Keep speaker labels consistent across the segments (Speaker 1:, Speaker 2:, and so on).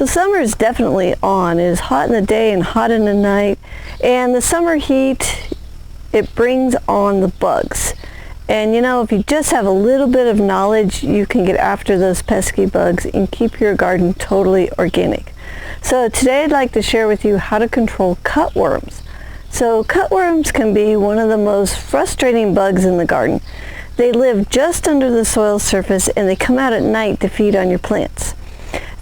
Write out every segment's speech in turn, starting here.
Speaker 1: So summer is definitely on. It is hot in the day and hot in the night. And the summer heat, it brings on the bugs. And you know, if you just have a little bit of knowledge, you can get after those pesky bugs and keep your garden totally organic. So today I'd like to share with you how to control cutworms. So cutworms can be one of the most frustrating bugs in the garden. They live just under the soil surface and they come out at night to feed on your plants.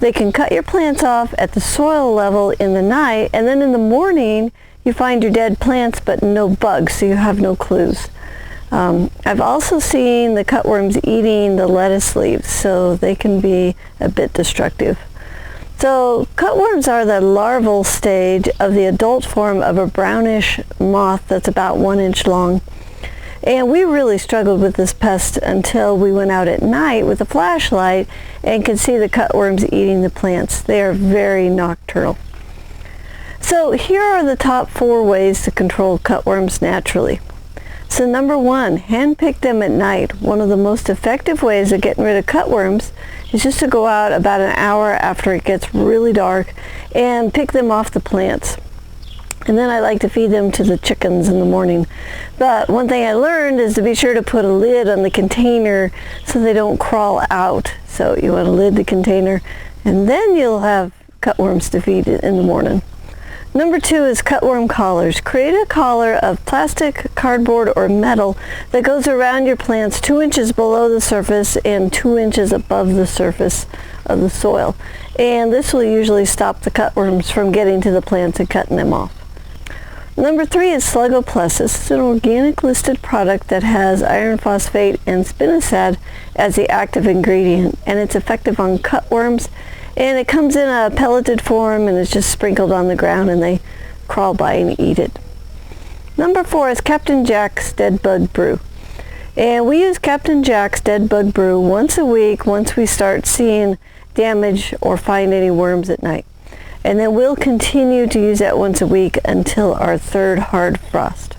Speaker 1: They can cut your plants off at the soil level in the night, and then in the morning you find your dead plants but no bugs, so you have no clues. I've also seen the cutworms eating the lettuce leaves, so they can be a bit destructive. So cutworms are the larval stage of the adult form of a brownish moth that's about 1 inch long. And we really struggled with this pest until we went out at night with a flashlight and could see the cutworms eating the plants. They are very nocturnal. So here are the top 4 ways to control cutworms naturally. So number 1, handpick them at night. One of the most effective ways of getting rid of cutworms is just to go out about an hour after it gets really dark and pick them off the plants. And then I like to feed them to the chickens in the morning. But one thing I learned is to be sure to put a lid on the container so they don't crawl out. So you want to lid the container, and then you'll have cutworms to feed in the morning. Number 2 is cutworm collars. Create a collar of plastic, cardboard, or metal that goes around your plants 2 inches below the surface and 2 inches above the surface of the soil. And this will usually stop the cutworms from getting to the plants and cutting them off. Number 3 is Sluggo Plus. This is an organic listed product that has iron phosphate and spinosad as the active ingredient, and it's effective on cutworms. And it comes in a pelleted form and is just sprinkled on the ground and they crawl by and eat it. Number 4 is Captain Jack's Dead Bug Brew. And we use Captain Jack's Dead Bug Brew once a week once we start seeing damage or find any worms at night. And then we'll continue to use that once a week until our 3rd hard frost.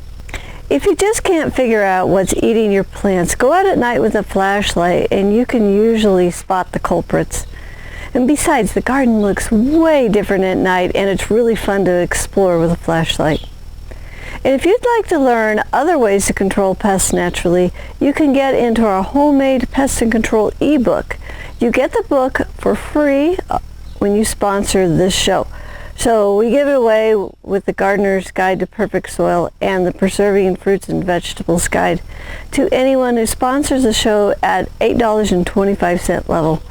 Speaker 1: If you just can't figure out what's eating your plants, go out at night with a flashlight and you can usually spot the culprits. And besides, the garden looks way different at night and it's really fun to explore with a flashlight. And if you'd like to learn other ways to control pests naturally, you can get into our homemade pest and control ebook. You get the book for free when you sponsor this show. So we give it away with the Gardener's Guide to Perfect Soil and the Preserving Fruits and Vegetables Guide to anyone who sponsors the show at $8.25 level.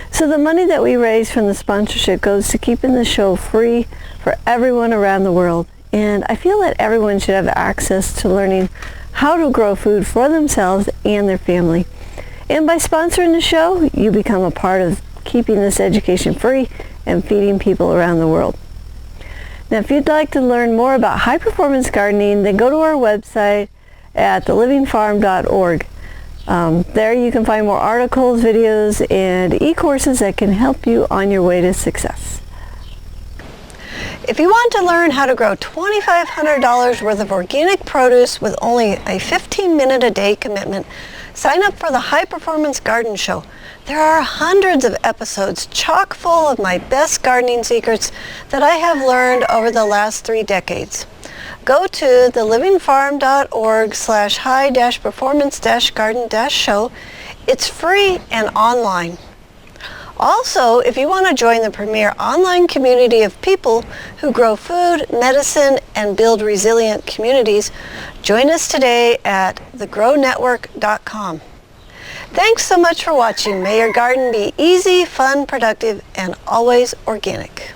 Speaker 1: So the money that we raise from the sponsorship goes to keeping the show free for everyone around the world. And I feel that everyone should have access to learning how to grow food for themselves and their family. And by sponsoring the show, you become a part of keeping this education free and feeding people around the world. Now, if you'd like to learn more about high-performance gardening, then go to our website at thelivingfarm.org. There you can find more articles, videos, and e-courses that can help you on your way to success. If you want to learn how to grow $2,500 worth of organic produce with only a 15-minute-a-day commitment, sign up for the High Performance Garden Show. There are hundreds of episodes chock full of my best gardening secrets that I have learned over the last 3 decades. Go to thelivingfarm.org/high-performance-garden-show. It's free and online. Also, if you want to join the premier online community of people who grow food, medicine, and build resilient communities, join us today at thegrownetwork.com. Thanks so much for watching. May your garden be easy, fun, productive, and always organic.